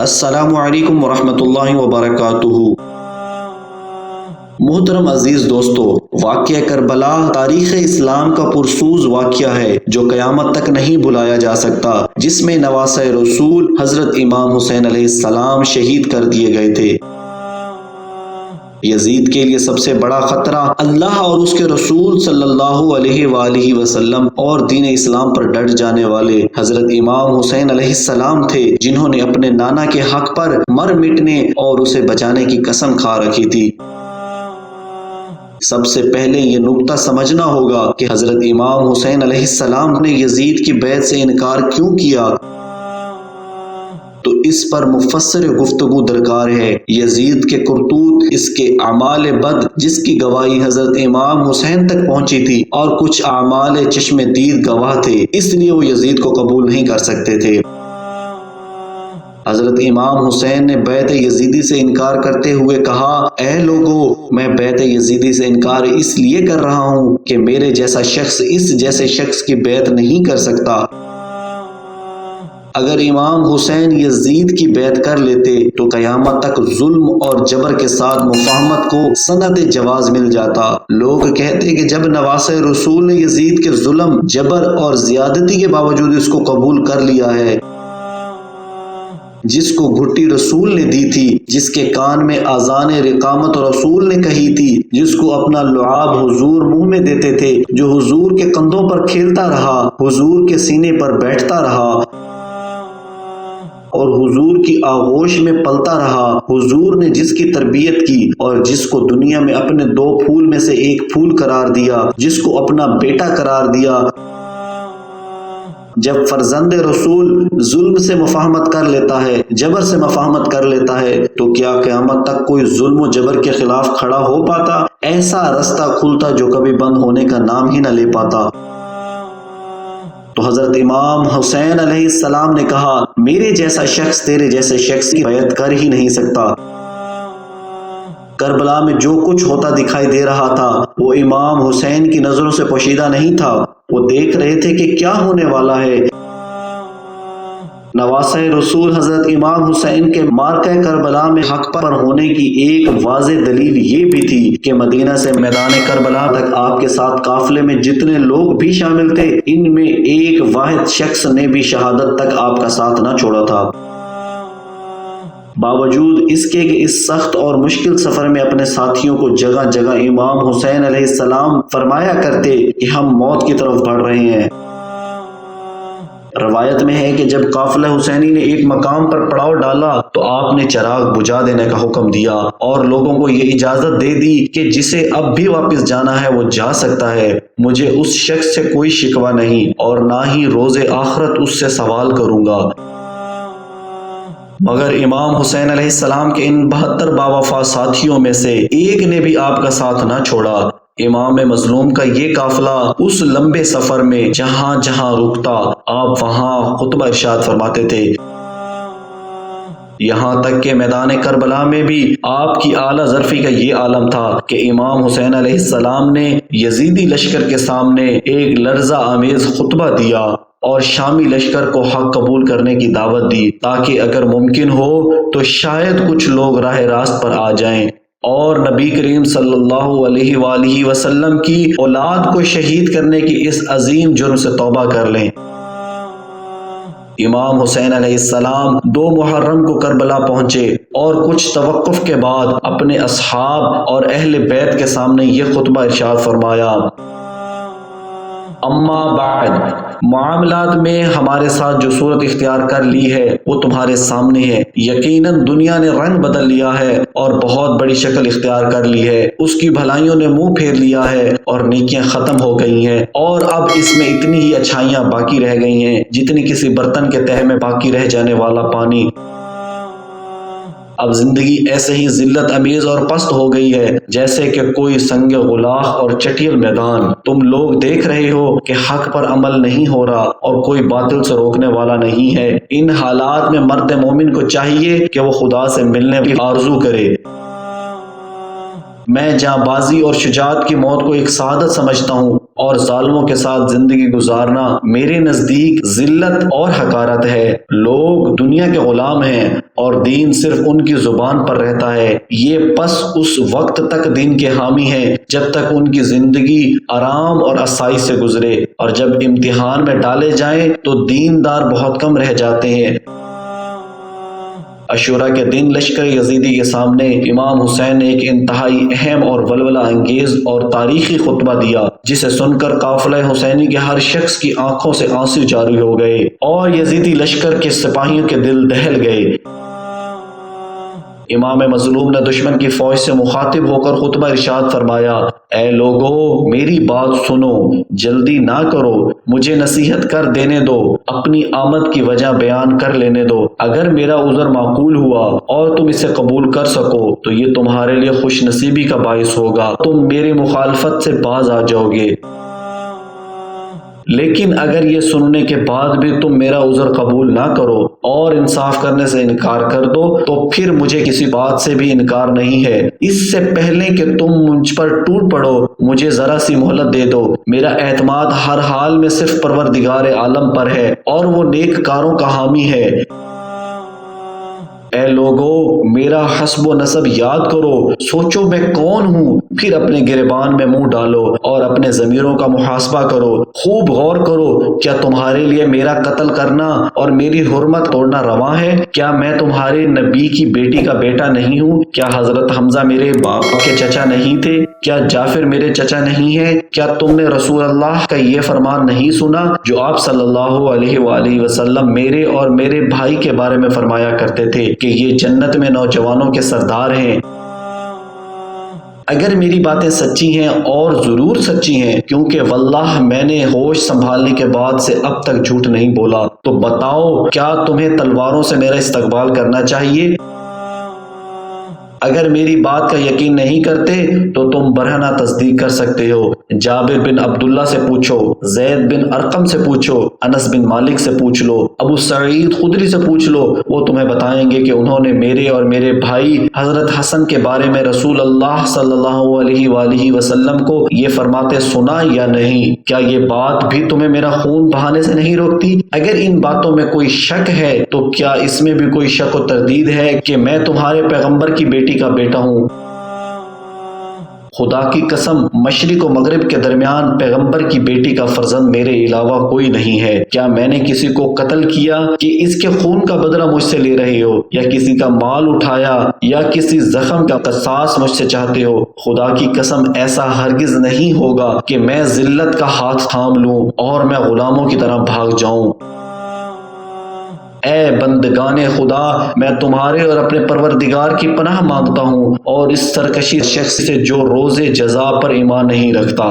السلام علیکم ورحمۃ اللہ وبرکاتہ۔ محترم عزیز دوستو، واقعہ کربلا تاریخ اسلام کا پرسوز واقعہ ہے جو قیامت تک نہیں بھلایا جا سکتا، جس میں نواسۂ رسول حضرت امام حسین علیہ السلام شہید کر دیے گئے تھے۔ یزید کے لیے سب سے بڑا خطرہ اللہ اور اس کے رسول صلی اللہ علیہ وآلہ وسلم اور دین اسلام پر ڈٹ جانے والے حضرت امام حسین علیہ السلام تھے، جنہوں نے اپنے نانا کے حق پر مر مٹنے اور اسے بچانے کی قسم کھا رکھی تھی۔ سب سے پہلے یہ نکتہ سمجھنا ہوگا کہ حضرت امام حسین علیہ السلام نے یزید کی بیعت سے انکار کیوں کیا، تو اس پر مفصل گفتگو درکار ہے۔ یزید کے کرتوت، اس کے اعمال بد جس کی گواہی حضرت امام حسین تک پہنچی تھی، اور کچھ اعمال چشم دید گواہ تھے، اس لیے وہ یزید کو قبول نہیں کر سکتے تھے۔ حضرت امام حسین نے بیعت یزیدی سے انکار کرتے ہوئے کہا، اے لوگو، میں بیعت یزیدی سے انکار اس لیے کر رہا ہوں کہ میرے جیسا شخص اس جیسے شخص کی بیعت نہیں کر سکتا۔ اگر امام حسین یزید کی بیعت کر لیتے تو قیامت تک ظلم اور جبر کے ساتھ مفاہمت کو سند جواز مل جاتا۔ لوگ کہتے کہ جب نواسۂ رسول نے یزید کے ظلم، جبر اور زیادتی کے باوجود اس کو قبول کر لیا ہے، جس کو گھٹی رسول نے دی تھی، جس کے کان میں اذان رقامت رسول نے کہی تھی، جس کو اپنا لعاب حضور منہ میں دیتے تھے، جو حضور کے کندھوں پر کھیلتا رہا، حضور کے سینے پر بیٹھتا رہا اور حضور کی آغوش میں پلتا رہا، حضور نے جس کی تربیت کی اور جس کو دنیا میں اپنے 2 پھول میں سے ایک پھول قرار دیا، جس کو اپنا بیٹا قرار دیا۔ جب فرزند رسول ظلم سے مفاہمت کر لیتا ہے، جبر سے مفاہمت کر لیتا ہے، تو کیا قیامت تک کوئی ظلم و جبر کے خلاف کھڑا ہو پاتا؟ ایسا رستہ کھلتا جو کبھی بند ہونے کا نام ہی نہ لے پاتا۔ تو حضرت امام حسین علیہ السلام نے کہا، میرے جیسا شخص تیرے جیسے شخص کی بیعت کر ہی نہیں سکتا۔ کربلا میں جو کچھ ہوتا دکھائی دے رہا تھا وہ امام حسین کی نظروں سے پوشیدہ نہیں تھا۔ وہ دیکھ رہے تھے کہ کیا ہونے والا ہے۔ نواسۂ رسول حضرت امام حسین کے معرکہ کربلا میں حق پر ہونے کی ایک واضح دلیل یہ بھی تھی کہ مدینہ سے میدان کربلا تک آپ کے ساتھ قافلے میں جتنے لوگ بھی شامل تھے، ان میں ایک واحد شخص نے بھی شہادت تک آپ کا ساتھ نہ چھوڑا تھا۔ باوجود اس کے کہ اس سخت اور مشکل سفر میں اپنے ساتھیوں کو جگہ جگہ امام حسین علیہ السلام فرمایا کرتے کہ ہم موت کی طرف بڑھ رہے ہیں۔ روایت میں ہے کہ جب قافلہ حسینی نے ایک مقام پر پڑاؤ ڈالا تو آپ نے چراغ بجھا دینے کا حکم دیا اور لوگوں کو یہ اجازت دے دی کہ جسے اب بھی واپس جانا ہے وہ جا سکتا ہے۔ مجھے اس شخص سے کوئی شکوہ نہیں اور نہ ہی روز آخرت اس سے سوال کروں گا۔ مگر امام حسین علیہ السلام کے ان 72 باوفا ساتھیوں میں سے ایک نے بھی آپ کا ساتھ نہ چھوڑا۔ امام مظلوم کا یہ قافلہ اس لمبے سفر میں جہاں جہاں رکتا، آپ وہاں خطبہ ارشاد فرماتے تھے۔ یہاں تک کہ میدان کربلا میں بھی آپ کی اعلیٰ ظرفی کا یہ عالم تھا کہ امام حسین علیہ السلام نے یزیدی لشکر کے سامنے ایک لرزہ آمیز خطبہ دیا اور شامی لشکر کو حق قبول کرنے کی دعوت دی، تاکہ اگر ممکن ہو تو شاید کچھ لوگ راہ راست پر آ جائیں اور نبی کریم صلی اللہ علیہ وآلہ وسلم کی اولاد کو شہید کرنے کی اس عظیم جرم سے توبہ کر لیں۔ امام حسین علیہ السلام 2 محرم کو کربلا پہنچے اور کچھ توقف کے بعد اپنے اصحاب اور اہل بیت کے سامنے یہ خطبہ ارشاد فرمایا، اما بعد، معاملات میں ہمارے ساتھ جو صورت اختیار کر لی ہے وہ تمہارے سامنے ہے۔ یقیناً دنیا نے رنگ بدل لیا ہے اور بہت بڑی شکل اختیار کر لی ہے، اس کی بھلائیوں نے منہ پھیر لیا ہے اور نیکیاں ختم ہو گئی ہیں، اور اب اس میں اتنی ہی اچھائیاں باقی رہ گئی ہیں جتنی کسی برتن کے تہہ میں باقی رہ جانے والا پانی۔ اب زندگی ایسے ہی ذلت امیز اور پست ہو گئی ہے جیسے کہ کوئی سنگ غلاف اور چٹیل میدان۔ تم لوگ دیکھ رہے ہو کہ حق پر عمل نہیں ہو رہا اور کوئی باطل سے روکنے والا نہیں ہے۔ ان حالات میں مرد مومن کو چاہیے کہ وہ خدا سے ملنے کی آرزو کرے۔ میں جاں بازی اور شجاعت کی موت کو ایک سعادت سمجھتا ہوں، اور ظالموں کے ساتھ زندگی گزارنا میرے نزدیک ذلت اور حقارت ہے۔ لوگ دنیا کے غلام ہیں اور دین صرف ان کی زبان پر رہتا ہے۔ یہ پس اس وقت تک دین کے حامی ہیں جب تک ان کی زندگی آرام اور آسائش سے گزرے، اور جب امتحان میں ڈالے جائیں تو دیندار بہت کم رہ جاتے ہیں۔ عاشوراء کے دن لشکر یزیدی کے سامنے امام حسین نے ایک انتہائی اہم اور ولولہ انگیز اور تاریخی خطبہ دیا، جسے سن کر قافلہ حسینی کے ہر شخص کی آنکھوں سے آنسو جاری ہو گئے اور یزیدی لشکر کے سپاہیوں کے دل دہل گئے۔ امام مظلوم نے دشمن کی فوج سے مخاطب ہو کر خطبہ ارشاد فرمایا، اے لوگو میری بات سنو، جلدی نہ کرو، مجھے نصیحت کر دینے دو، اپنی آمد کی وجہ بیان کر لینے دو۔ اگر میرا عذر معقول ہوا اور تم اسے قبول کر سکو تو یہ تمہارے لیے خوش نصیبی کا باعث ہوگا، تم میری مخالفت سے باز آ جاؤ گے۔ لیکن اگر یہ سننے کے بعد بھی تم میرا عذر قبول نہ کرو اور انصاف کرنے سے انکار کر دو تو پھر مجھے کسی بات سے بھی انکار نہیں ہے۔ اس سے پہلے کہ تم مجھ پر ٹوٹ پڑو مجھے ذرا سی مہلت دے دو۔ میرا اعتماد ہر حال میں صرف پروردگار عالم پر ہے اور وہ نیک کاروں کا حامی ہے۔ اے لوگو میرا حسب و نسب یاد کرو، سوچو میں کون ہوں، پھر اپنے گریبان میں منہ ڈالو اور اپنے ضمیروں کا محاسبہ کرو۔ خوب غور کرو، کیا تمہارے لیے میرا قتل کرنا اور میری حرمت توڑنا رواں ہے؟ کیا میں تمہارے نبی کی بیٹی کا بیٹا نہیں ہوں؟ کیا حضرت حمزہ میرے باپ کے چچا نہیں تھے؟ کیا جعفر میرے چچا نہیں ہے؟ کیا تم نے رسول اللہ کا یہ فرمان نہیں سنا جو آپ صلی اللہ علیہ وآلہ وسلم میرے اور میرے بھائی کے بارے میں فرمایا کرتے تھے کہ یہ جنت میں نوجوانوں کے سردار ہیں؟ اگر میری باتیں سچی ہیں، اور ضرور سچی ہیں کیونکہ واللہ میں نے ہوش سنبھالنے کے بعد سے اب تک جھوٹ نہیں بولا، تو بتاؤ کیا تمہیں تلواروں سے میرا استقبال کرنا چاہیے؟ اگر میری بات کا یقین نہیں کرتے تو تم برہنہ تصدیق کر سکتے ہو۔ جابر بن عبداللہ سے پوچھو، زید بن ارقم سے پوچھو، انس بن مالک سے پوچھ لو، ابو سعید خدری سے پوچھ لو، وہ تمہیں بتائیں گے کہ انہوں نے میرے اور میرے بھائی حضرت حسن کے بارے میں رسول اللہ صلی اللہ علیہ وآلہ وسلم کو یہ فرماتے سنا یا نہیں۔ کیا یہ بات بھی تمہیں میرا خون بہانے سے نہیں روکتی؟ اگر ان باتوں میں کوئی شک ہے تو کیا اس میں بھی کوئی شک و تردید ہے کہ میں تمہارے پیغمبر کی بیٹی کا بیٹا ہوں؟ خدا کی قسم مشرق و مغرب کے درمیان پیغمبر کی بیٹی کا فرزند میرے علاوہ کوئی نہیں ہے۔ کیا میں نے کسی کو قتل کیا کہ اس کے خون کا بدلہ مجھ سے لے رہے ہو، یا کسی کا مال اٹھایا، یا کسی زخم کا قصاص مجھ سے چاہتے ہو؟ خدا کی قسم ایسا ہرگز نہیں ہوگا کہ میں ذلت کا ہاتھ تھام لوں اور میں غلاموں کی طرح بھاگ جاؤں۔ اے بندگان خدا، میں تمہارے اور اپنے پروردگار کی پناہ مانگتا ہوں اور اس سرکشی شخص سے جو روز جزا پر ایمان نہیں رکھتا۔